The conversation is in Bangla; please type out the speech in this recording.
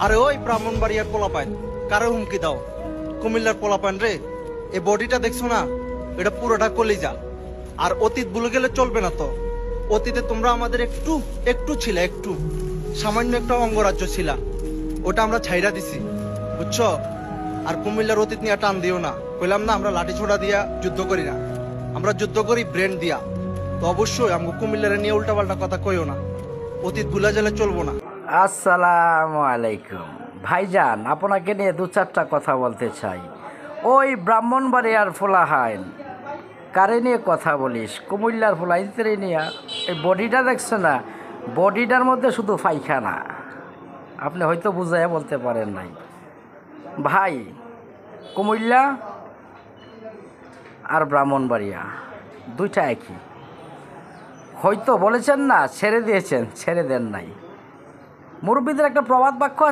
আরে ওই ব্রাহ্মণবাড়িয়ার পোলাপাইন কারো হুমকি দাও? কুমিল্লার পোলাপাইন রে, এই বডিটা দেখছো না, এটা পুরোটা কলিজা। আর অতীত ভুলে গেলে চলবে না তো। অতীতে তোমরা আমাদের একটু একটু ছিলা, একটু সামান্য একটা অঙ্গরাজ্য ছিলা, ওটা আমরা ছাইরা দিছি, বুঝছো? আর কুমিল্লার অতীত নিয়ে টান দিও না, কইলাম না আমরা লাঠি ছোড়া দিয়া যুদ্ধ করি না, আমরা যুদ্ধ করি ব্রেন দিয়া। তো অবশ্যই আমাকে কুমিল্লার নিয়ে উল্টাপাল্টা কথা কইও না, অতীত ভুলে গেলে চলবো না। আসসালামু আলাইকুম ভাইজান, আপনাকে নিয়ে দু চারটা কথা বলতে চাই। ওই ব্রাহ্মণবাড়িয়ার ফোলাহাইন কারে নিয়ে কথা বলিস? কুমিল্লার ফোলাইনতে নিয়ে। এই বডিটা দেখছো না, বডিটার মধ্যে শুধু পায়খানা। আপনি হয়তো বুঝাইয়া বলতে পারেন নাই ভাই। কুমিল্লা আর ব্রাহ্মণবাড়িয়া দুইটা একই। হয়তো বলেছেন না ছেড়ে দিয়েছেন, ছেড়ে দেন নাই। মুরব্বীদের একটা প্রবাদ বাক্য আছে।